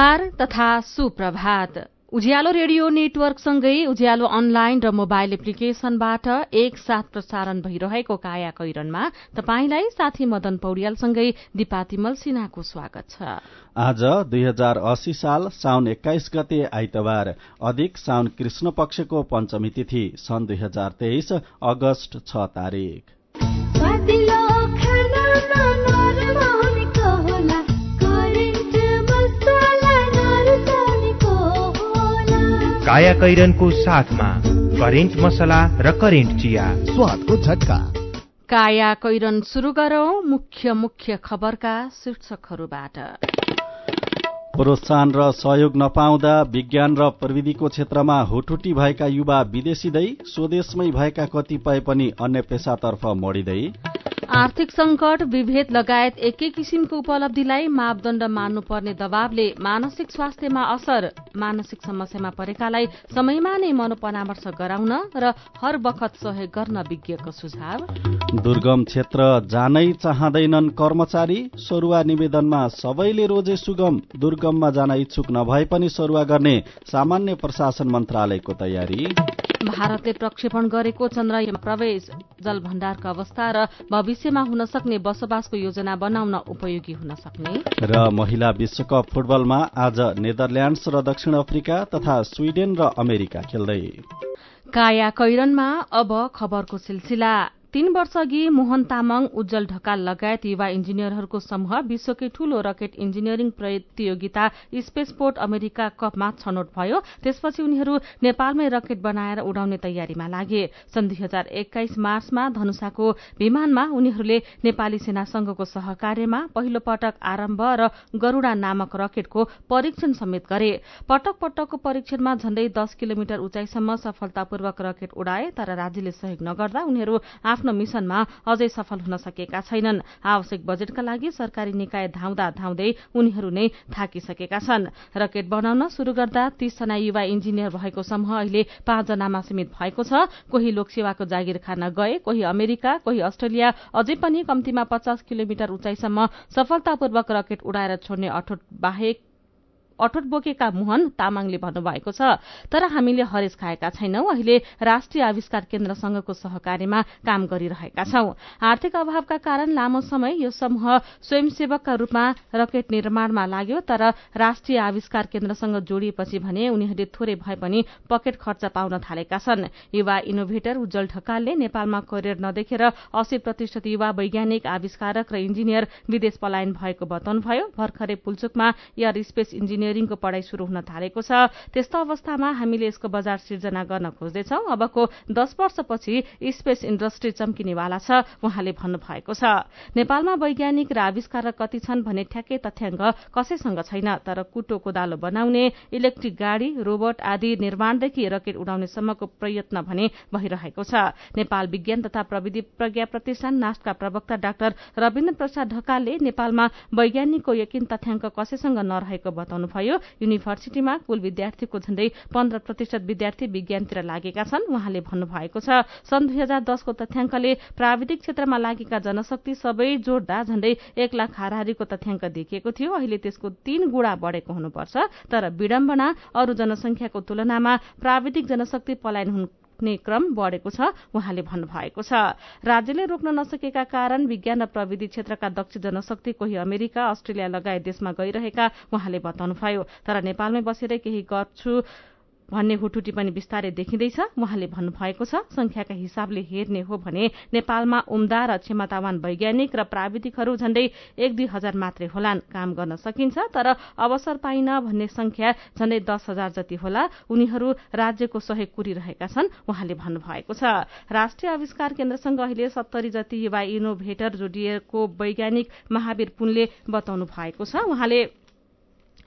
तथा सुप्रभात। उज्यालो रेडियो नेटवर्कसँगै उज्यालो अनलाइन र मोबाइल एप्लिकेशनबाट एकसाथ प्रसारण भइरहेको काया कैरनमा तपाईंलाई साथी मदन पौड्यालसँगै दिपा तिमल सिन्हाको स्वागत छ। आज 2080 साल साउन 21 गते आइतबार, अधिक साउन कृष्ण पक्षको पञ्चमी तिथि, सन् 2023 अगस्त 6 तारिक। काया कैरनको साथमा करेन्ट मसला र करेन्ट चिया, स्वादको झट्का। काया कैरन शुरू गरौं मुख्य खबरका शीर्षकहरूबाट। प्रोत्साहन र सहयोग नपाउँदा विज्ञान र प्रविधिको क्षेत्रमा हुटुटी भएका युवा विदेशिँदै, स्वदेशमै भएका कतिपय पनि अन्य पेशातर्फ मोडिँदै। आर्थिक संकट, विभेद लगायत एकै किसिमको उपलब्धिलाई मापदण्ड मान्नुपर्ने दबावले मानसिक स्वास्थ्यमा असर, मानसिक समस्यामा परेकालाई समयमा नै मनोपरामर्श गराउन र हर बखत सहयोग गर्न विज्ञको सुझाव। दुर्गम क्षेत्र जानै चाहँदैनन् कर्मचारी, सरुवा निवेदनमा सबैले रोजे सुगम, दुर्गममा जान इच्छुक नभए पनि सरुवा गर्ने सामान्य प्रशासन मन्त्रालयको तयारी। भारतले प्रक्षेपण गरेको चन्द्रमा प्रवेश, जलभण्डारको अवस्था र भविष्यमा हुन सक्ने बसोबासको योजना बनाउन उपयोगी हुन सक्ने। र महिला विश्वकप फुटबलमा आज नेदरल्याण्ड्स र दक्षिण अफ्रिका तथा स्वीडेन र अमेरिका खेल्दै। काया कैरनमा अब खबरको सिलसिला। 3 वर्ष अघि मोहन तामाङ, उज्जवल ढकाल लगायत युवा इन्जिनियरहरूको समूह विश्वकै ठूलो रकेट इन्जिनियरिङ प्रतियोगिता स्पेसपोर्ट अमेरिका कपमा छनौट भयो। त्यसपछि उनीहरू नेपालमै रकेट बनाएर उडाउने तयारीमा लागे। सन् 2021 मार्चमा धनुषाको विमानमा उनीहरूले नेपाली सेनासँगको सहकार्यमा पहिलो पटक आरम्भ र गरूडा नामक रकेटको परीक्षण समेत गरे। पटक पटकको परीक्षणमा झण्डै 10 किलोमिटर उचाइसम्म सफलतापूर्वक रकेट उडाए, तर राज्यले सहयोग नगर्दा उनीहरू आफ्नो मिशनमा अझै सफल हुन सकेका छैनन्। आवश्यक बजेटका लागि सरकारी निकाय धाउँदै उनीहरू नै थाकिसकेका छन्। रकेट बनाउन शुरू गर्दा 30 जना युवा इन्जिनियर भएको समूह अहिले 5 जनामा सीमित भएको छ। कोही लोकसेवाको जागिर खान गए, कोही अमेरिका, कोही अस्ट्रेलिया, अझै पनि कम्तीमा 50 किलोमिटर उचाइसम्म सफलतापूर्वक रकेट उडाएर छोड्ने अठोट बोकेका मोहन तामाङले भन्नुभएको छ। तर हामीले हरेस खाएका छैनौं, अहिले राष्ट्रिय आविष्कार केन्द्रसँगको सहकार्यमा काम गरिरहेका छौं। आर्थिक अभावका कारण लामो समय यो समूह स्वयंसेवकका रूपमा रकेट निर्माणमा लाग्यो, तर राष्ट्रिय आविष्कार केन्द्रसँग जोडिएपछि भने उनीहरूले थोरै भए पनि पकेट खर्च पाउन थालेका छन्। युवा इनोभेटर उज्जवल ढकालले नेपालमा करियर नदेखेर 80% युवा वैज्ञानिक, आविष्कारक र इन्जिनियर विदेश पलायन भएको बताउनुभयो। भर्खरै पुल्चोकमा एयर स्पेस इन्जिनियरिङको पढ़ाई शुरू हुन थालेको छ। त्यस्तो अवस्थामा हामीले यसको बजार सिर्जना गर्न खोज्दैछौं। अबको 10 वर्षपछि स्पेस इन्डस्ट्री चम्किनेवाला छ, उहाँले भन्नुभएको छ। नेपालमा वैज्ञानिक र आविष्कारक कति छन् भने ठ्याक्कै तथ्याङ्क कसैसँग छैन, तर कुटो कोदालो बनाउने, इलेक्ट्रिक गाड़ी, रोबोट आदि निर्माणदेखि रकेट उडाउनेसम्मको प्रयत्न भने भइरहेको छ। नेपाल विज्ञान तथा प्रविधि प्रज्ञा प्रतिष्ठान नास्टका प्रवक्ता डाक्टर रविन्द्र प्रसाद ढकालले नेपालमा वैज्ञानिकको यकिन तथ्याङ्क कसैसँग नरहेको बताउनुभयो। युनिभर्सिटीमा कुल विद्यार्थीको झण्डै 15% विद्यार्थी विज्ञानतिर लागेका छन्। उहाँले भन्नुभएको छ, सन् 2010 को तथ्याङ्कले प्राविधिक क्षेत्रमा लागेका जनशक्ति सबै जोड्दा झण्डै 1 लाख हाराहारीको तथ्याङ्क देखिएको थियो। अहिले त्यसको 3 गुणा बढेको हुनुपर्छ, तर विडम्बना अरू जनसंख्याको तुलनामा प्राविधिक जनशक्ति पलायन हुने क्रम बढेको छ, उहाँले भन्नुभएको छ। राज्यले रोक्न नसकेका कारण विज्ञान र प्रविधि क्षेत्रका दक्ष जनशक्ति कोही अमेरिका, अस्ट्रेलिया लगायत देशमा गइरहेका उहाँले बताउनुभयो। तर नेपालमै बसेरै केही गर्छु भन्ने हुटुटी पनि बिस्तारै देखिँदैछ, उहाँले भन्नुभएको छ। संख्याका हिसाबले हेर्ने हो भने नेपालमा उम्दा र क्षमतावान वैज्ञानिक र प्राविधिकहरू झण्डै 1-2 हजार मात्रै होलान्। काम गर्न सकिन्छ, तर अवसर पाइन भन्ने संख्या झण्डै 10,000 जति होला। उनीहरू राज्यको सहयोग कुरिरहेका छन्, उहाँले भन्नुभएको छ। राष्ट्रिय आविष्कार केन्द्रसँग अहिले 70 जति युवा इनोभेटर जोडिएको वैज्ञानिक महावीर पुनले बताउनु भएको छ। उहाँले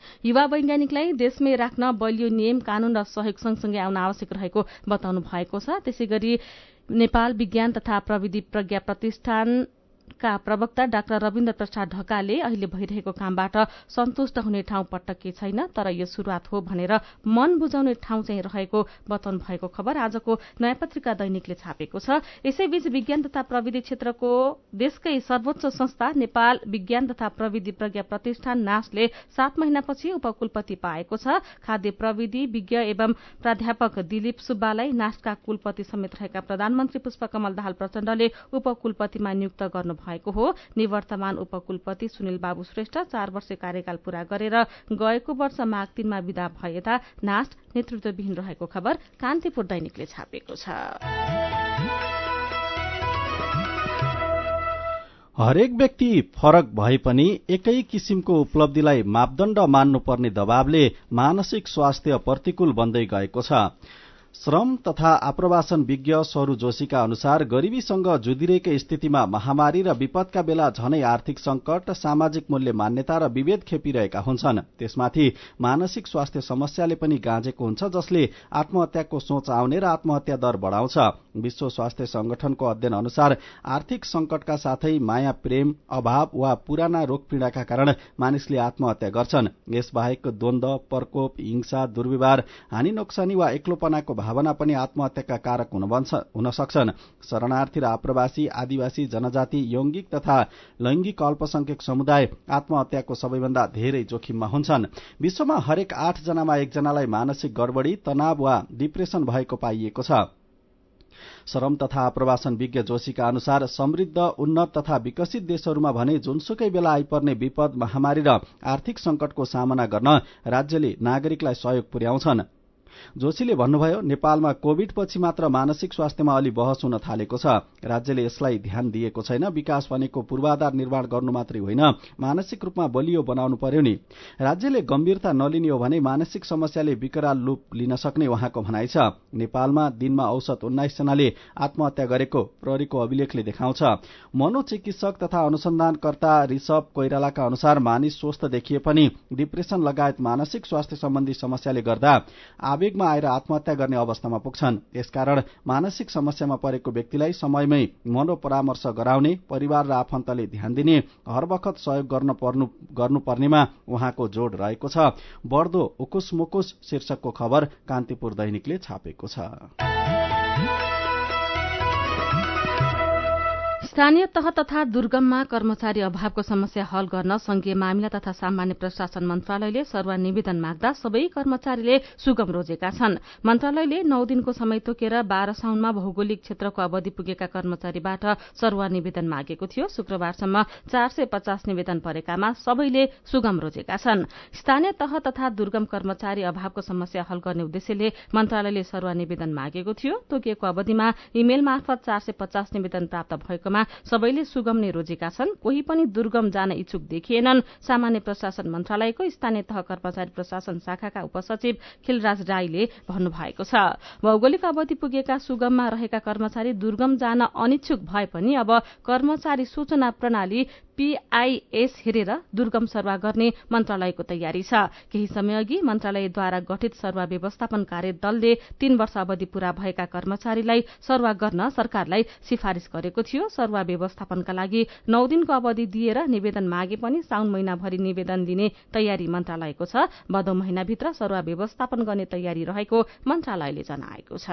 युवा वैज्ञानिकलाई देशमै राख्न बलियो नियम, कानून र सहयोग सँगसँगै आउन आवश्यक रहेको बताउनु भएको छ। त्यसैगरी नेपाल विज्ञान तथा प्रविधि प्रज्ञा प्रतिष्ठान विभागका प्रवक्ता डाक्टर रविन्द्र प्रसाद ढकालले अहिले भइरहेको कामबाट सन्तुष्ट हुने ठाउँ पटक्कै छैन, तर यो शुरूआत हो भनेर मन बुझाउने ठाउँ चाहिँ रहेको बताउनु भएको खबर आजको नयाँ पत्रिका दैनिकले छापेको छ। यसैबीच विज्ञान तथा प्रविधि क्षेत्रको देशकै सर्वोच्च संस्था नेपाल विज्ञान तथा प्रविधि प्रज्ञा प्रतिष्ठान नास्टले 7 महिनापछि उपकुलपति पाएको छ। खाद्य प्रविधि विज्ञ एवं प्राध्यापक दिलीप सुब्बालाई नास्टका कुलपति समेत रहेका प्रधानमन्त्री पुष्पकमल दाहाल प्रचण्डले उपकुलपतिमा नियुक्त गर्नु भएको हो। निवर्तमान उपकुलपति सुनिल बाबु श्रेष्ठ 4 वर्ष कार्यकाल पूरा गरेर गएको वर्ष माघ 3 मा विदा भएता नास्ट नेतृत्वविहीन रहेको खबर कान्तिपुर दैनिकले छापेको छ। हरेक व्यक्ति फरक भए पनि एकै किसिमको उपलब्धिलाई मापदण्ड मान्नुपर्ने दबावले मानसिक स्वास्थ्य प्रतिकूल बन्दै गएको छ। श्रम तथा आप्रवासन विज्ञ सरू जोशीका अनुसार गरिबीसँग जुधिरहेकै स्थितिमा महामारी र विपदका बेला झनै आर्थिक संकट, सामाजिक मूल्य मान्यता र विभेद खेपिरहेका हुन्छन्। त्यसमाथि मानसिक स्वास्थ्य समस्याले पनि गाँजेको हुन्छ, जसले आत्महत्याको सोच आउने र आत्महत्या दर बढ़ाउँछ। विश्व स्वास्थ्य संगठनको अध्ययन अनुसार आर्थिक संकटका साथै माया, प्रेम, अभाव वा पुराना रोग पीड़ाका कारण मानिसले आत्महत्या गर्छन्। यसबाहेक द्वन्द्व, प्रकोप, हिंसा, दुर्व्यवहार, हानि नोक्सानी वा एक्लोपनाको भावना पनि आत्महत्याका कारक हुन सक्छन्। शरणार्थी र आप्रवासी, आदिवासी, जनजाति, यौगिक तथा लैंगिक अल्पसंख्यक समुदाय आत्महत्याको सबैभन्दा धेरै जोखिममा हुन्छन्। विश्वमा हरेक 8 जनामा 1 जनालाई मानसिक गडबडी, तनाव वा डिप्रेसन भएको पाइएको छ। श्रम तथा आप्रवासन विज्ञ जोशीका अनुसार समृद्ध, उन्नत तथा विकसित देशहरूमा भने जुनसुकै बेला आइपर्ने विपद, महामारी र आर्थिक संकटको सामना गर्न राज्यले नागरिकलाई सहयोग पुर्याउँछन्। जोशीले भन्नुभयो, नेपालमा कोभिड पछि मात्र मानसिक स्वास्थ्यमा अलि बहस हुन थालेको छ। राज्यले यसलाई ध्यान दिएको छैन। विकास भनेको पूर्वाधार निर्माण गर्नु मात्रै होइन, मानसिक रूपमा बलियो बनाउनु पर्यो नि। राज्यले गम्भीरता नलिने हो भने मानसिक समस्याले विकराल रूप लिन सक्ने उहाँको भनाइ छ। नेपालमा दिनमा औसत 19 जनाले आत्महत्या गरेको प्रहरीको अभिलेखले देखाउँछ। मनोचिकित्सक तथा अनुसन्धानकर्ता ऋषभ कोइरालाका अनुसार मानिस स्वस्थ देखिए पनि डिप्रेसन लगायत मानसिक स्वास्थ्य सम्बन्धी समस्याले गर्दा आवेगमा आएर आत्महत्या गर्ने अवस्थामा पुग्छन्। यसकारण मानसिक समस्यामा परेको व्यक्तिलाई समयमै मनोपरामर्श गराउने, परिवार र आफन्तले ध्यान दिने, हर वखत सहयोग गर्नुपर्नेमा उहाँको जोड रहेको छ। बढ्दो उकुस मुकुस शीर्षकको खबर कान्तिपुर दैनिकले छापेको छ। स्थानीय तह तथा दुर्गममा कर्मचारी अभावको समस्या हल गर्न संघीय मामिला तथा सामान्य प्रशासन मन्त्रालयले सरुवा निवेदन माग्दा सबै कर्मचारीले सुगम रोजेका छन्। मन्त्रालयले 9 दिनको समय तोकेर 12 साउनमा भौगोलिक क्षेत्रको अवधि पुगेका कर्मचारीबाट सरुवा निवेदन मागेको थियो। शुक्रबारसम्म 450 निवेदन परेकामा सबैले सुगम रोजेका छन्। स्थानीय तह तथा दुर्गम कर्मचारी अभावको समस्या हल गर्ने उद्देश्यले मन्त्रालयले सरुवा निवेदन मागेको थियो। तोकिएको अवधिमा इमेल मार्फत 450 निवेदन प्राप्त भएकोमा सबैले सुगम नै रोजेका छन्। कोही पनि दुर्गम जान इच्छुक देखिएनन्। सामान्य प्रशासन मन्त्रालयको स्थानीय तह कर्मचारी प्रशासन शाखाका उपसचिव खिलराज राईले भन्नुभएको छ। भौगोलिक अवधि पुगेका सुगममा रहेका कर्मचारी दुर्गम जान अनिच्छुक भए पनि अब कर्मचारी सूचना प्रणाली PIS हेरेर दुर्गम सरुवा गर्ने मन्त्रालयको तयारी छ। केही समय अघि मन्त्रालयद्वारा गठित सरुवा व्यवस्थापन कार्यदलले 3 वर्ष अवधि पूरा भएका कर्मचारीलाई सरुवा गर्न सरकारलाई सिफारिश गरेको थियो। सरुवा व्यवस्थापनका लागि 9 दिनको अवधि दिएर निवेदन मागे पनि साउन महिनाभरि निवेदन लिने तयारी मन्त्रालयको छ। भदौ महिनाभित्र सरुवा व्यवस्थापन गर्ने तयारी रहेको मन्त्रालयले जनाएको छ।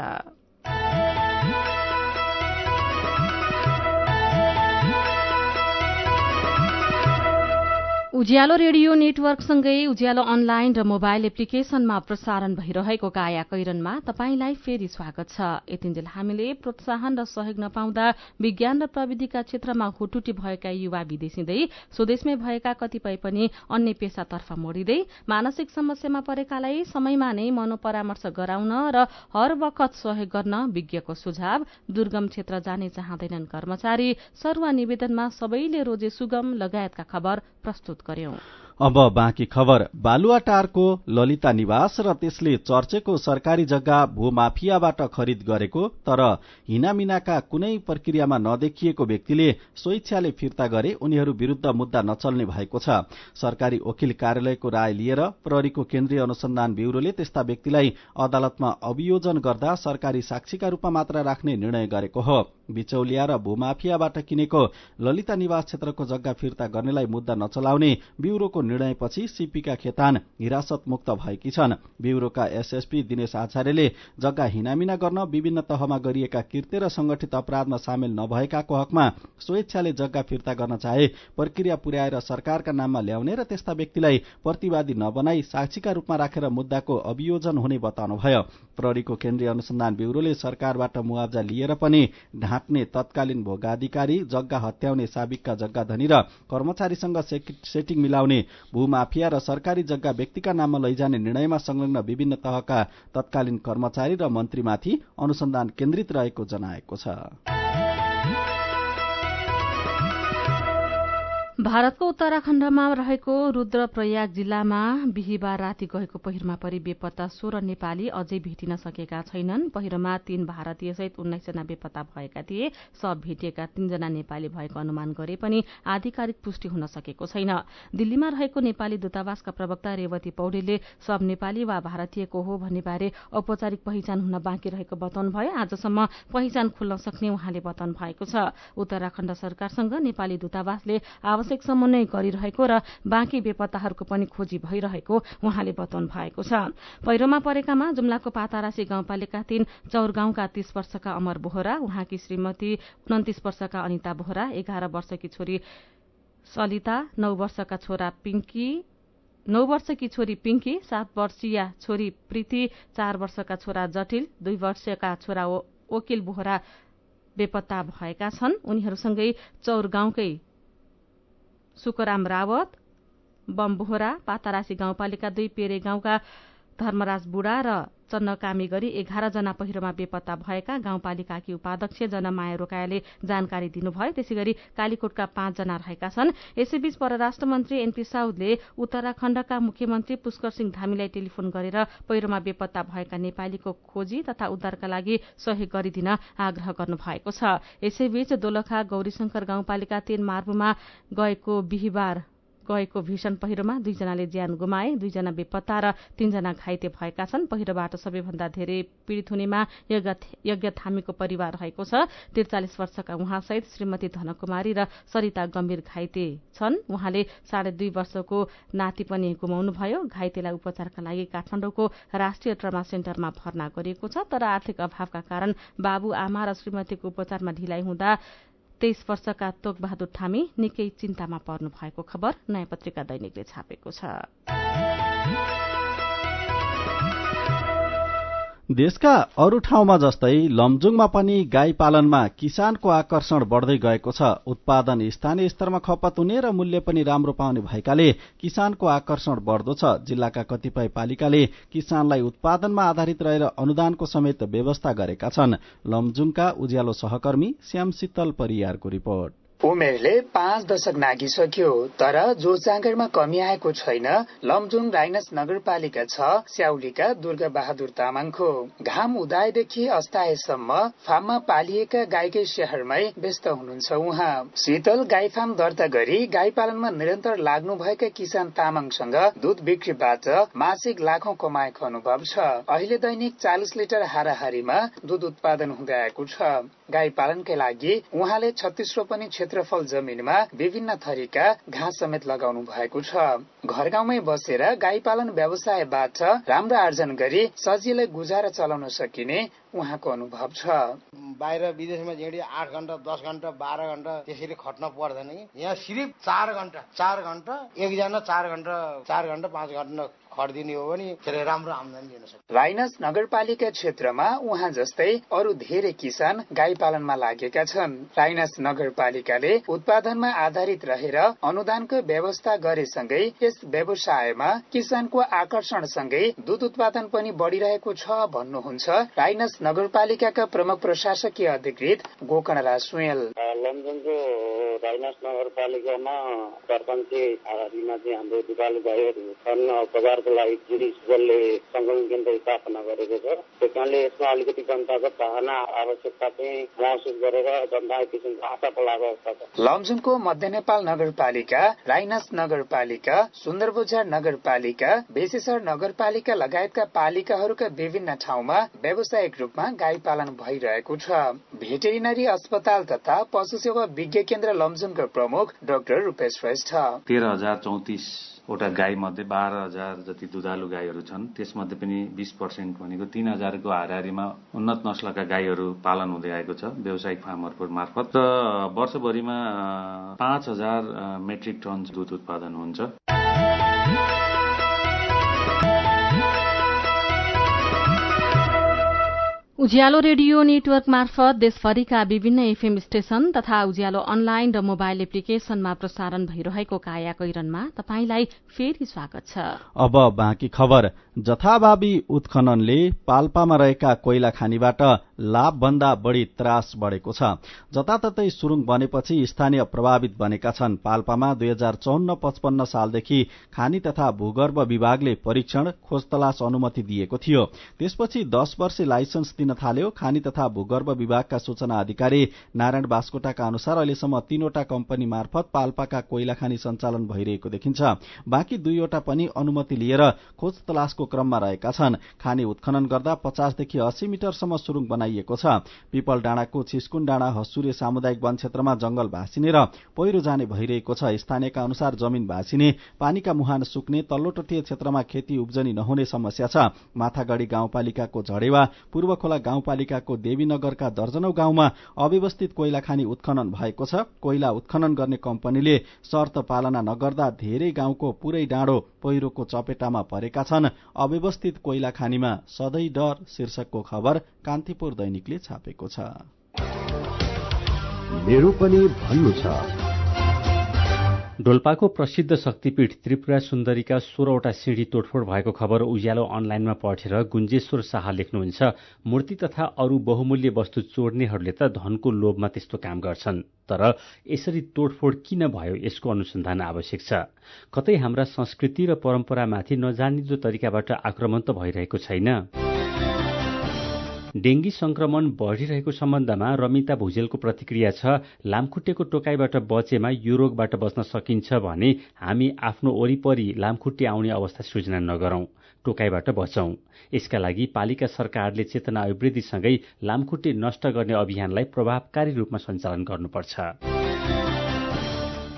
उज्यालो रेडियो नेटवर्कसँगै उज्यालो अनलाइन र मोबाइल एप्लिकेशनमा प्रसारण भइरहेको काया कैरनमा तपाईंलाई फेरि स्वागत छ। यतिन्जेल हामीले प्रोत्साहन र सहयोग नपाउँदा विज्ञान र प्रविधिका क्षेत्रमा हुटुटी भएका युवा विदेशिँदै स्वदेशमै भएका कतिपय पनि अन्य पेशातर्फ मोडिँदै मानसिक समस्यामा परेकालाई समयमा नै मनोपरामर्श गराउन र हर वखत सहयोग गर्न विज्ञको सुझाव। दुर्गम क्षेत्र जाने चाहँदैनन् कर्मचारी, सरुवा निवेदनमा सबैले रोजे सुगम लगायतका खबर प्रस्तुत गर्यौं। अब बाँकी खबर। बालुवाटारको ललिता निवास र त्यसले चर्चेको सरकारी जग्गा भूमाफियाबाट खरिद गरेको तर हिनामिनाका कुनै प्रक्रियामा नदेखिएको व्यक्तिले स्वेच्छाले फिर्ता गरे उनीहरू विरूद्ध मुद्दा नचल्ने भएको छ। सरकारी वकिल कार्यालयको राय लिएर प्रहरीको केन्द्रीय अनुसन्धान ब्यूरोले त्यस्ता व्यक्तिलाई अदालतमा अभियोजन गर्दा सरकारी साक्षीका रूपमा मात्र राख्ने निर्णय गरेको हो। बिचौलिया र भूमाफियाबाट किनेको ललिता निवास क्षेत्रको जग्गा फिर्ता गर्नेलाई मुद्दा नचलाउने ब्यूरोको निर्णयपछि सीपीका खेतान हिरासत मुक्त भएकी छन्। ब्यूरोका एसएसपी दिनेश आचार्यले जग्गा हिनामिना गर्न विभिन्न तहमा गरिएका कृत्य र संगठित अपराधमा सामेल नभएकाको हकमा स्वेच्छाले जग्गा फिर्ता गर्न चाहे प्रक्रिया पुर्याएर सरकारका नाममा ल्याउने र त्यस्ता व्यक्तिलाई प्रतिवादी नबनाई साक्षीका रूपमा राखेर मुद्दाको अभियोजन हुने बताउनुभयो। प्रहरीको केन्द्रीय अनुसन्धान ब्यूरोले सरकारबाट मुआवजा लिएर पनि ढाँट्ने तत्कालीन भोगाधिकारी, जग्गा हत्याउने साबिकका जग्गा धनी र कर्मचारीसँग सेटिङ मिलाउने भूमाफिया र सरकारी जग्गा व्यक्तिका नाममा लैजाने निर्णयमा संलग्न विभिन्न तहका तत्कालीन कर्मचारी र मन्त्रीमाथि अनुसन्धान केन्द्रित रहेको जनाएको छ। भारतको उत्तराखण्डमा रहेको रुद्रप्रयाग जिल्लामा बिहिबार राति गएको पहिरोमा परि बेपत्ता 16 नेपाली अझै भेटिन सकेका छैनन्। पहिरोमा 3 भारतीय सहित 19 जना बेपत्ता भएका थिए। सब भेटिएका 3 जना नेपाली भएको अनुमान गरे पनि आधिकारिक पुष्टि हुन सकेको छैन। दिल्लीमा रहेको नेपाली दूतावासका प्रवक्ता रेवती पौडेलले सब नेपाली वा भारतीयको हो भन्ने बारे औपचारिक पहिचान हुन बाँकी रहेको बताउनुभयो। आजसम्म पहिचान खुल्न सक्ने उहाँले बताउनु भएको छ। उत्तराखण्ड सरकारसँग नेपाली दूतावासले आवश्यक समन्वय गरिरहेको र बाँकी बेपत्ताहरूको पनि खोजी भइरहेको उहाँले बताउनु भएको छ। पहिरोमा परेकामा जुम्लाको पातारासी गाउँपालिका 3 चौरगाउँका 30 वर्षका अमर बोहरा, उहाँकी श्रीमती 29 वर्षका अनिता बोहरा, 11 वर्षकी छोरी सलिता, 9 वर्षकी छोरी पिंकी, 7 वर्षीय छोरी प्रीति, 4 वर्षका छोरा जटिल, 2 वर्षका छोरा वकिल बोहरा बेपत्ता भएका छन्। उनीहरूसँगै चौरगाउँकै सुकराम रावत, बम बोहरा, पातारासी गाउँपालिका 2 पेरे गाउँका धर्मराज बुढा र चन्नकामी गरी 11 जना पहिरोमा बेपत्ता भएका गाउँपालिकाकी उपाध्यक्ष जनमाया रोकायाले जानकारी दिनुभयो। त्यसैगरी कालीकोटका 5 जना रहेका छन्। यसैबीच परराष्ट्र मन्त्री एनपी साउदले उत्तराखण्डका मुख्यमन्त्री पुष्कर सिंह धामीलाई टेलिफोन गरेर पहिरोमा बेपत्ता भएका नेपालीको खोजी तथा उद्धारका लागि सहयोग गरिदिन आग्रह गर्नुभएको छ। यसैबीच दोलखा गौरीशंकर गाउँपालिका 3 मार्बुमा बिहिबार गएको भीषण पहिरोमा 2 जनाले ज्यान गुमाए, 2 जना बेपत्ता र 3 जना घाइते भएका छन्। पहिरोबाट सबैभन्दा धेरै पीड़ित हुनेमा यज्ञ थामीको परिवार रहेको छ। 43 वर्षका उहाँसहित श्रीमती धनकुमारी र सरिता गम्भीर घाइते छन्। उहाँले 2.5 वर्षको नाति पनि गुमाउनुभयो। घाइतेलाई उपचारका लागि काठमाडौँको राष्ट्रिय ट्रमा सेन्टरमा भर्ना गरिएको छ। तर आर्थिक अभावका कारण बाबु आमा र श्रीमतीको उपचारमा ढिलाइ हुँदा 23 वर्षका तोकबहादुर थामी निकै चिन्तामा पर्नु भएको खबर नयाँ पत्रिका दैनिकले छापेको छ। देशका अरू ठाउँमा जस्तै लमजुङमा पनि गाई पालनमा किसानको आकर्षण बढ्दै गएको छ। उत्पादन स्थानीय स्तरमा खपत हुने र मूल्य पनि राम्रो पाउने भएकाले किसानको आकर्षण बढ्दो छ। जिल्लाका कतिपय पालिकाले किसानलाई उत्पादनमा आधारित रहेर अनुदानको समेत व्यवस्था गरेका छन्। लमजुङका उज्यालो सहकर्मी श्याम शीतल परियारको रिपोर्ट। उमेरले 5 दशक नागिसक्यो तर जो जाँगरमा कमी आएको छैन लमजुङ राइनस नगरपालिका 6 स्याउलीका दुर्गा बहादुर तामाङको। घाम उदाएदेखि अस्ताएसम्म फार्ममा पालिएका गाईकै शहरमै व्यस्त हुनुहुन्छ उहाँ। शीतल गाई फार्म दर्ता गरी गाई पालनमा निरन्तर लाग्नु भएका किसान तामाङसँग दूध बिक्रीबाट मासिक लाखौं कमाएको अनुभव छ। अहिले दैनिक 40 लिटर हाराहारीमा दूध उत्पादन हुँदै आएको छ। गाई पालनकै लागि उहाँले 36 रोपनी क्षेत्रफल जमिनमा विभिन्न थरीका घाँस समेत लगाउनु भएको छ। घर गाउँमै बसेर गाई पालन व्यवसायबाट राम्रो आर्जन गरी सजिलै गुजारा चलाउन सकिने उहाँको अनुभव छ। बाहिर विदेशमा जेडी 8 घण्टा 10 घण्टा 12 घण्टा त्यसरी खट्न पर्दैन। यहाँ सिर्फ 4 घण्टा एकजना 4 घण्टा 5 घण्टा खटिदिने हो भने धेरै राम्रो आम्दानी दिन सक्छ। राइनस नगरपालिका क्षेत्रमा उहाँ जस्तै अरू धेरै किसान गाई पालनमा लागेका छन्। राइनस नगरपालिकाले उत्पादनमा आधारित रहेर अनुदानको व्यवस्था गरेसँगै यस व्यवसायमा किसानको आकर्षणसँगै दूध उत्पादन पनि बढ़िरहेको छ भन्नुहुन्छ राइनस नगरपालिकाका प्रमुख प्रशासकीय अधिकृत गोकर्णराज सुवेल। लमजुङको राइनस नगरपालिकामा सरपञ्च हारारीमा चाहिँ हाम्रो दुधालु गाईहरू छन् उपचारको लागि जिरिसले सङ्कलन केन्द्र स्थापना गरेको छ। त्यस कारणले यसमा अलिकति जनताको चाहना आवश्यकता चाहिँ महसुस गरेर जनता किसिमको आशा पलाएको अवस्था छ। लमजुङको मध्य नेपाल नगरपालिका, राइनस नगरपालिका, सुन्दरबजार नगरपालिका, बेसेसर नगरपालिका लगायतका पालिकाहरूका विभिन्न ठाउँमा व्यावसायिक रूपमा गाई पालन भइरहेको छ। भेटेरिनरी अस्पताल तथा पशु सेवा विज्ञ केन्द्र लमजुङका प्रमुख डाक्टर रूपेश श्रेष्ठ 13,034 वटा गाई मध्ये 12,000 जति दुधालु गाईहरू छन्। त्यसमध्ये पनि 20% भनेको 3,000 को हाराहारीमा उन्नत नस्लका गाईहरू पालन हुँदै आएको छ व्यावसायिक फार्महरूको मार्फत र वर्षभरिमा 5,000 मेट्रिक टन दुध उत्पादन हुन्छ। उज्यालो रेडियो नेटवर्क मार्फत देशभरिका विभिन्न एफएम स्टेशन तथा उज्यालो अनलाइन र मोबाइल एप्लिकेशनमा प्रसारण भइरहेको काया कैरनमा तपाईंलाई फेरि स्वागत छ। अब बाँकी खबर। जथाभावी उत्खननले पाल्पामा रहेका कोइला खानीबाट लाभभन्दा बढ़ी त्रास बढ़ेको छ। जताततै सुरुङ बनेपछि स्थानीय प्रभावित बनेका छन्। पाल्पामा 2054-55 सालदेखि खानी तथा भूगर्भ विभागले परीक्षण खोजतलास अनुमति दिएको थियो। त्यसपछि 10 वर्षे लाइसेन्स दिन थाल्यो। खानी तथा भूगर्भ विभागका सूचना अधिकारी नारायण बास्कोटाका अनुसार अहिलेसम्म 3वटा कम्पनी मार्फत पाल्पाका कोइला खानी सञ्चालन भइरहेको देखिन्छ। बाँकी 2वटा पनि अनुमति लिएर खोज तलासको क्रममा रहेका छन्। खानी उत्खनन गर्दा 50 देखि 80 मिटरसम्म सुरुङ बनाइएको छ। पिपल डाँडाको छिस्कुन डाँडा हस्सुरे सामुदायिक वन क्षेत्रमा जंगल भाँसिने र पहिरो जाने भइरहेको छ। स्थानीयका अनुसार जमिन भाँसिने, पानीका मुहान सुक्ने, तल्लो तटीय क्षेत्रमा खेती उब्जनी नहुने समस्या छ। माथागढ़ी गाउँपालिकाको झडेवा, पूर्व खोला गाउँपालिकाको देवीनगरका दर्जनौं गाउँमा अव्यवस्थित कोइला खानी उत्खनन भएको छ। कोइला उत्खनन गर्ने कम्पनीले शर्त पालना नगर्दा धेरै गाउँको पूरै डाँडो पहिरोको चपेटामा परेका छन्। अव्यवस्थित कोइला खानीमा सधैँ डर शीर्षकको खबर कान्तिपुर दैनिकले छापेको छ। मेरो पनि भन्नु छ। डोल्पाको प्रसिद्ध शक्तिपीठ त्रिपुरा सुन्दरीका 16वटा सिंढी तोडफोड भएको खबर उज्यालो अनलाइनमा पढेर गुन्जेश्वर शाह लेख्नुहुन्छ। मूर्ति तथा अरू बहुमूल्य वस्तु चोर्नेहरूले त धनको लोभमा त्यस्तो काम गर्छन्, तर यसरी तोडफोड किन भयो यसको अनुसन्धान आवश्यक छ। कतै हाम्रा संस्कृति र परम्परामाथि नजानिदो तरिकाबाट आक्रमण त भइरहेको छैन। डेंगी संक्रमण बढ़िरहेको सम्बन्धमा रमिता भुजेलको प्रतिक्रिया छ। लामखुट्टेको टोकाइबाट बचेमा यो रोगबाट बच्न सकिन्छ भने हामी आफ्नो वरिपरि लामखुट्टे आउने अवस्था सृजना नगरौं, टोकाइबाट बचौं। यसका लागि पालिका सरकारले चेतना अभिवृद्धिसँगै लामखुट्टे नष्ट गर्ने अभियानलाई प्रभावकारी रूपमा सञ्चालन गर्नुपर्छ।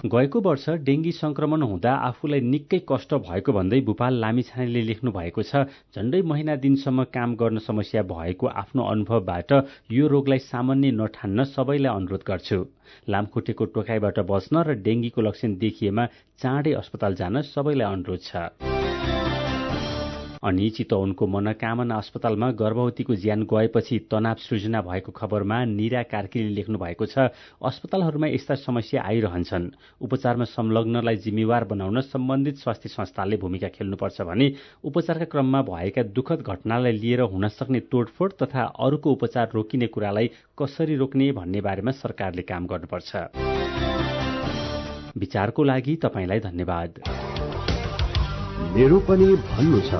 गएको वर्ष डेंगी संक्रमण हुँदा आफूलाई निकै कष्ट भएको भन्दै भूपाल लामिछानेले लेख्नु भएको छ। झण्डै महिना दिनसम्म काम गर्न समस्या भएको आफ्नो अनुभवबाट यो रोगलाई सामान्य नठान्न सबैलाई अनुरोध गर्छु। लामखुट्टेको टोकाइबाट बच्न र डेंगीको लक्षण देखिएमा चाँडै अस्पताल जान सबैलाई अनुरोध छ। अनि चितवनको मनोकामना अस्पतालमा गर्भवतीको ज्यान गएपछि तनाव सृजना भएको खबरमा निरा कार्कीले लेख्नु भएको छ। अस्पतालहरूमा यस्ता समस्या आइरहन्छन्। उपचारमा संलग्नलाई जिम्मेवार बनाउन सम्बन्धित स्वास्थ्य संस्थाले भूमिका खेल्नुपर्छ भने उपचारका क्रममा भएका दुःखद घटनालाई लिएर हुन सक्ने तोडफोड तथा अरूको उपचार रोकिने कुरालाई कसरी रोक्ने भन्ने बारेमा सरकारले काम गर्नुपर्छ। विचारको लागि तपाईंलाई धन्यवाद। मेरो पनि भन्नु छ।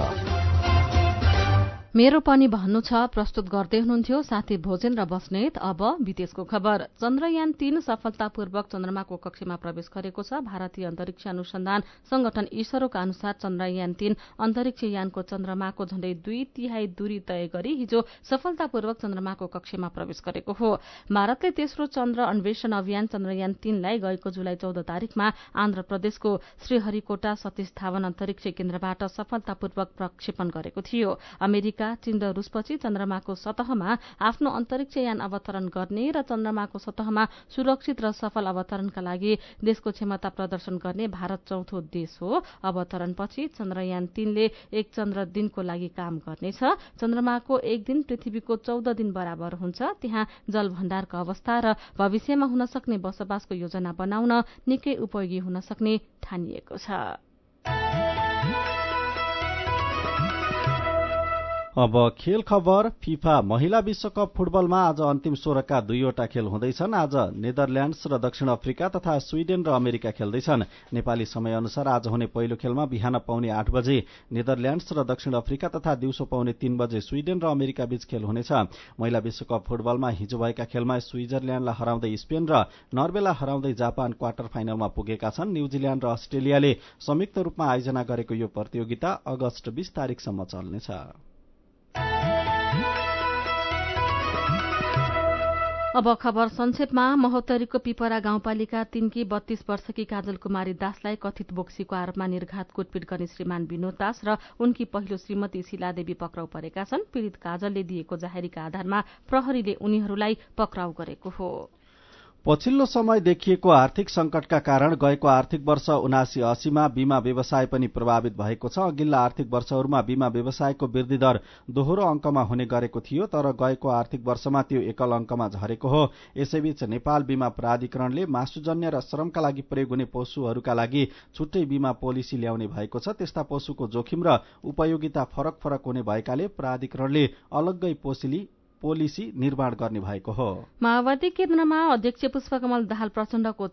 मेरो पनि भन्नु छ प्रस्तुत गर्दै हुनुहुन्थ्यो साथी भोजेन र बस्नेत। अब विदेशको खबर। चन्द्रयान 3 सफलतापूर्वक चन्द्रमाको कक्षमा प्रवेश गरेको छ। भारतीय अन्तरिक्ष अनुसन्धान संगठन इसरोका अनुसार चन्द्रयान 3 अन्तरिक्ष यानको चन्द्रमाको झण्डै 2/3 दूरी तय गरी हिजो सफलतापूर्वक चन्द्रमाको कक्षमा प्रवेश गरेको हो। भारतले तेस्रो चन्द्र अन्वेषण अभियान चन्द्रयान 3 लाई गएको जुलाई 14 तारिकमा आन्ध्र प्रदेशको श्रीहरिकोटा सतीश धावन अन्तरिक्ष केन्द्रबाट सफलतापूर्वक प्रक्षेपण गरेको थियो। अमेरिका, चीन र रूसपछि चन्द्रमाको सतहमा आफ्नो अन्तरिक्ष यान अवतरण गर्ने र चन्द्रमाको सतहमा सुरक्षित र सफल अवतरणका लागि देशको क्षमता प्रदर्शन गर्ने भारत चौथो देश हो। अवतरणपछि चन्द्रयान 3 ले एक चन्द्र दिनको लागि काम गर्नेछ। चन्द्रमाको एक दिन पृथ्वीको 14 दिन बराबर हुन्छ। त्यहाँ जल भण्डारको अवस्था र भविष्यमा हुन सक्ने बसोबासको योजना बनाउन निकै उपयोगी हुन सक्ने ठानिएको छ। अब खेल खबर। फिफा महिला विश्वकप फुटबलमा आज अन्तिम 16 का 2वटा खेल हुँदैछन्। आज नेदरल्याण्ड्स र दक्षिण अफ्रिका तथा स्विडेन र अमेरिका खेल्दैछन्। नेपाली समय अनुसार आज हुने पहिलो खेलमा बिहान पाउने 8 बजे नेदरल्याण्ड्स र दक्षिण अफ्रिका तथा दिउँसो पाउने 3 बजे स्विडेन र अमेरिका बीच खेल हुनेछ। महिला विश्वकप फुटबलमा हिजो भएका खेलमा स्विजरल्याण्डलाई हराउँदै स्पेन र नर्वेलाई हराउँदै जापान क्वार्टर फाइनलमा पुगेका छन्। न्यूजील्याण्ड र अस्ट्रेलियाले संयुक्त रूपमा आयोजना गरेको यो प्रतियोगिता अगस्त 20 तारिकसम्म चल्नेछ। अब खबर संक्षेपमा। महोत्तरीको पिपरा गाउँपालिका 3 की 32 वर्षकी काजल कुमारी दासलाई कथित बोक्सीको आरोपमा निर्घात कुटपिट गर्ने श्रीमान विनोद दास र उनकी पहिलो श्रीमती शीलादेवी पक्राउ परेका छन्। पीड़ित काजलले दिएको जाहेरीका आधारमा प्रहरीले उनीहरूलाई पक्राउ गरेको हो। पछिल्लो समय देखिएको आर्थिक संकटका कारण गएको आर्थिक वर्ष 79-80 मा बीमा व्यवसाय पनि प्रभावित भएको छ। अघिल्ला आर्थिक वर्षहरूमा बीमा व्यवसायको वृद्धि दर दोहोरो अंकमा हुने गरेको थियो, तर गएको आर्थिक वर्षमा त्यो एकल अंकमा झरेको हो। यसैबीच नेपाल बीमा प्राधिकरणले मासुजन्य र श्रमका लागि प्रयोग हुने पशुहरूका लागि छुट्टै बीमा पोलिसी ल्याउने भएको छ। त्यस्ता पशुको जोखिम र उपयोगिता फरक फरक हुने भएकाले प्राधिकरणले अलग्गै पोलिसी निर्माण गर्ने भएको हो। माओवादी केन्द्रमा अध्यक्ष पुष्पकमल दाहाल प्रचण्डको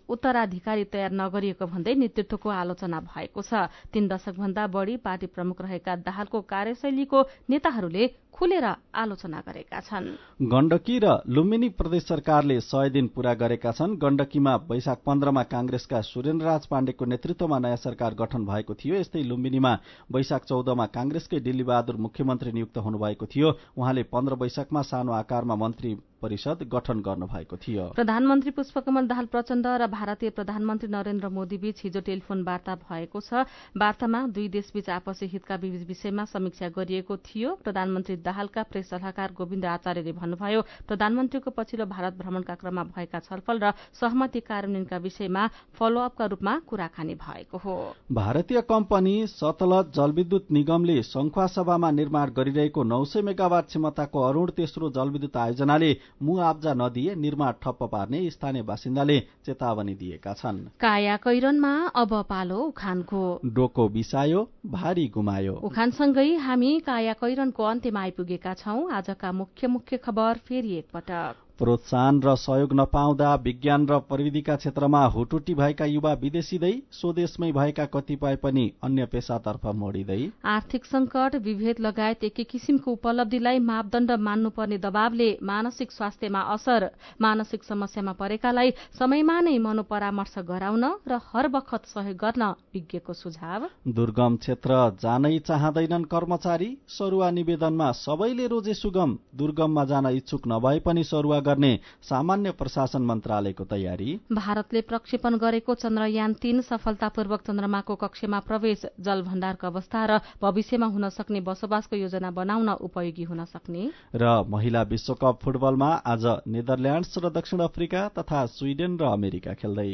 उत्तराधिकारी तयार नगरिएको भन्दै नेतृत्वको आलोचना भएको छ। 3 दशकभन्दा बढ़ी पार्टी प्रमुख रहेका दाहालको कार्यशैलीको नेताहरूले खुलेर आलोचना गरेका छन्। गण्डकी र लुम्बिनी प्रदेश सरकारले 100 दिन पूरा गरेका छन्। गण्डकीमा वैशाख 15 मा कांग्रेसका सुरेन्द्रराज पाण्डेको नेतृत्वमा नयाँ सरकार गठन भएको थियो। यस्तै लुम्बिनीमा वैशाख 14 मा कांग्रेसकै डिल्लीबहादुर मुख्यमन्त्री नियुक्त हुनुभएको थियो। उहाँले 15 वैशाखमा सानो आकारमा मन्त्री परिषद गठन गर्नुभएको थियो। प्रधानमन्त्री पुष्पकमल दाहाल प्रचण्ड र भारतीय प्रधानमन्त्री नरेन्द्र मोदी बीच हिजो टेलिफोन वार्ता भएको छ। वार्तामा दुई देशबीच आपसी हितका विषयमा समीक्षा गरिएको थियो। प्रधानमन्त्री दाहालका प्रेस सल्लाहकार गोविन्द आचार्यले भन्नुभयो, प्रधानमन्त्रीको पछिल्लो भारत भ्रमणका क्रममा भएका छलफल र सहमति कार्यान्वयनका विषयमा फलोअपका रूपमा कुराकानी भएको हो। भारतीय कम्पनी सतलज जलविद्युत निगमले संखुवासभामा निर्माण गरिरहेको 900 मेगावाट क्षमताको अरूण तेस्रो जलविद्युत आयोजनाले मुआब्जा नदिए निर्माण ठप्प पार्ने स्थानीय बासिन्दाले चेतावनी दिएका छन्। काया कैरनमा अब पालो उखानको। डोको बिसायो, भारी गुमायो। उखानसँगै हामी काया कैरनको अन्त्यमा आइपुगेका छौं। आजका मुख्य खबर फेरि एकपटक। प्रोत्साहन र सहयोग नपाउँदा विज्ञान र प्रविधिका क्षेत्रमा हुटुटी भएका युवा विदेशिँदै स्वदेशमै भएका कतिपय पनि अन्य पेसातर्फ मोडिँदै। आर्थिक संकट, विभेद लगायत एकै किसिमको उपलब्धिलाई मापदण्ड मान्नुपर्ने दबावले मानसिक स्वास्थ्यमा असर। मानसिक समस्यामा परेकालाई समयमा नै मनोपरामर्श गराउन र हर बखत सहयोग गर्न विज्ञको सुझाव। दुर्गम क्षेत्र जानै चाहँदैनन् कर्मचारी, सरुवा निवेदनमा सबैले रोजे सुगम। दुर्गममा जान इच्छुक नभए पनि सरुवा गर्ने सामान्य प्रशासन मन्त्रालयको तयारी। भारतले प्रक्षेपण गरेको चन्द्रयान 3 सफलतापूर्वक चन्द्रमाको कक्षमा प्रवेश। जलभण्डारको अवस्था र भविष्यमा हुन सक्ने बसोबासको योजना बनाउन उपयोगी हुन सक्ने। र महिला विश्वकप फुटबलमा आज नेदरल्याण्ड्स र दक्षिण अफ्रिका तथा स्विडेन र अमेरिका खेल्दै।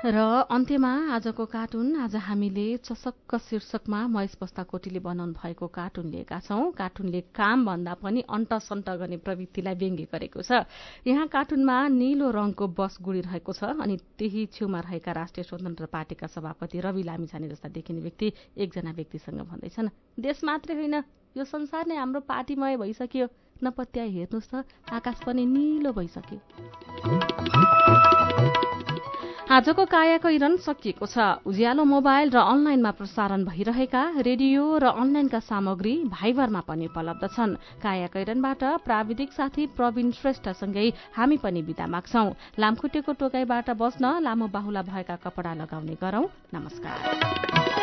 र अन्त्यमा आजको कार्टुन। आज हामीले चसक्क शीर्षकमा महेश बस्ताकोटीले बनाउनु भएको कार्टुन लिएका छौं। कार्टुनले काम भन्दा पनि अन्तसन्त गर्ने प्रवृत्तिलाई व्यङ्ग्य गरेको छ। यहाँ कार्टुनमा नीलो रंगको बस गुडिरहेको छ अनि त्यही छेउमा रहेका राष्ट्रिय स्वतन्त्र पार्टीका सभापति रवि लामिछाने जस्ता देखिने व्यक्ति एकजना व्यक्तिसँग भन्दैछन्, देश मात्रै होइन यो संसार नै हाम्रो पार्टीमय भइसक्यो। नपत्याए हेर्नुहोस् त, आकाश पनि नीलो भइसक्यो। आजको काया कैरन सकिएको छ। उज्यालो मोबाइल र अनलाइनमा प्रसारण भइरहेका रेडियो र अनलाइनका सामग्री भाइबरमा पनि उपलब्ध छन्। काया कैरनबाट प्राविधिक साथी प्रवीण श्रेष्ठसँगै हामी पनि बिदा माग्छौं। लामखुट्टेको टोकाइबाट बस्न लामो बाहुला भएका कपडा लगाउने गरौं। नमस्कार।